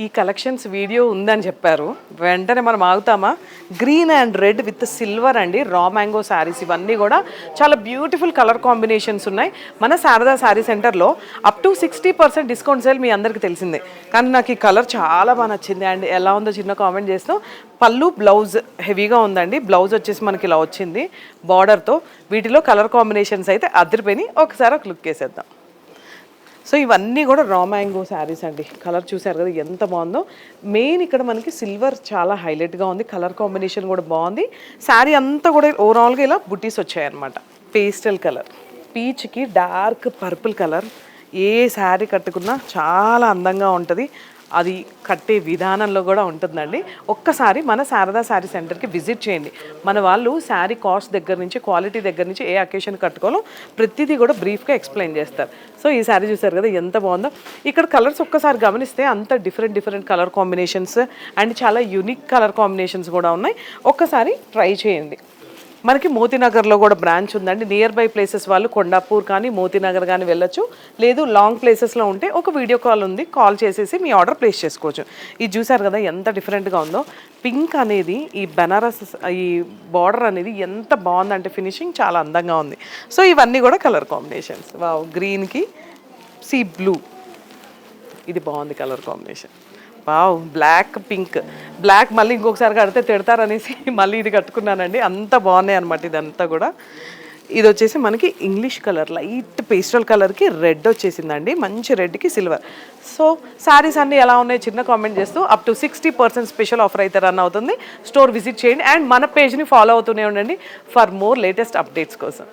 ఈ collections video ఉందని చెప్పారు, వెంటనే మనం ఆగుతామా? Green and red with silver అండి, రా మ్యాంగో శారీస్. ఇవన్నీ కూడా చాలా బ్యూటిఫుల్ కలర్ కాంబినేషన్స్ ఉన్నాయి మన శారదా శారీ సెంటర్లో. అప్ టు 60% డిస్కౌంట్ సేల్ మీ అందరికీ తెలిసిందే, కానీ నాకు ఈ కలర్ చాలా బాగా నచ్చింది. అండ్ ఎలా ఉందో చిన్న కామెంట్ చేస్తాం. పళ్ళు బ్లౌజ్ హెవీగా ఉందండి, బ్లౌజ్ వచ్చేసి మనకి ఇలా వచ్చింది బార్డర్తో. వీటిలో కలర్ కాంబినేషన్స్ అయితే అదిరిపోయి. ఒకసారి ఒక లుక్ వేసేద్దాం. సో ఇవన్నీ కూడా రా మ్యాంగో శారీస్ అండి. కలర్ చూసారు కదా ఎంత బాగుందో. మెయిన్ ఇక్కడ మనకి సిల్వర్ చాలా హైలైట్గా ఉంది, కలర్ కాంబినేషన్ కూడా బాగుంది. శారీ అంతా కూడా ఓవరాల్గా ఇలా బుటీస్ వచ్చాయన్నమాట. పేస్టల్ కలర్, పీచ్కి డార్క్ పర్పుల్ కలర్, ఏ శారీ కట్టుకున్నా చాలా అందంగా ఉంటుంది. అది కట్టే విధానంలో కూడా ఉంటుందండి. ఒక్కసారి మన శారదా శారీ సెంటర్కి విజిట్ చేయండి. మన వాళ్ళు శారీ కాస్ట్ దగ్గర నుంచి, క్వాలిటీ దగ్గర నుంచి, ఏ అకేషన్ కట్టుకోవాలో ప్రతిదీ కూడా బ్రీఫ్గా ఎక్స్ప్లెయిన్ చేస్తారు. సో ఈ శారీ చూసారు కదా ఎంత బాగుందో. ఇక్కడ కలర్స్ ఒక్కసారి గమనిస్తే అంత డిఫరెంట్ కలర్ కాంబినేషన్స్ అండ్ చాలా యూనిక్ కలర్ కాంబినేషన్స్ కూడా ఉన్నాయి. ఒక్కసారి ట్రై చేయండి. మనకి మోతీనగర్లో కూడా బ్రాంచ్ ఉందండి. నియర్ బై ప్లేసెస్ వాళ్ళు కొండాపూర్ కానీ మోతీనగర్ కానీ వెళ్ళొచ్చు. లేదు లాంగ్ ప్లేసెస్లో ఉంటే ఒక వీడియో కాల్ ఉంది, కాల్ చేసేసి మీ ఆర్డర్ ప్లేస్ చేసుకోవచ్చు. ఇది చూసారు కదా ఎంత డిఫరెంట్గా ఉందో. పింక్ అనేది ఈ బెనారస్ ఈ బార్డర్ అనేది ఎంత బాగుందంటే ఫినిషింగ్ చాలా అందంగా ఉంది. సో ఇవన్నీ కూడా కలర్ కాంబినేషన్స్. వావ్, గ్రీన్కి సీ బ్లూ, ఇది బాగుంది colour combination. Wow, black pink. Black మళ్ళీ ఇంకొకసారి కడితే తిడతారనేసి మళ్ళీ ఇది కట్టుకున్నానండి. అంత బాగున్నాయి అనమాట ఇదంతా కూడా. ఇది వచ్చేసి మనకి ఇంగ్లీష్ కలర్, లైట్ పేస్టల్ కలర్కి రెడ్ వచ్చేసిందండి, మంచి రెడ్కి సిల్వర్. సో శారీస్ అన్నీ ఎలా ఉన్నాయి చిన్న కామెంట్ చేస్తూ అప్ టు 60% స్పెషల్ ఆఫర్ అయితే రన్ అవుతుంది. స్టోర్ విజిట్ చేయండి అండ్ మన పేజ్ని ఫాలో అవుతూనే ఉండండి ఫర్ మోర్ లేటెస్ట్ అప్డేట్స్ కోసం.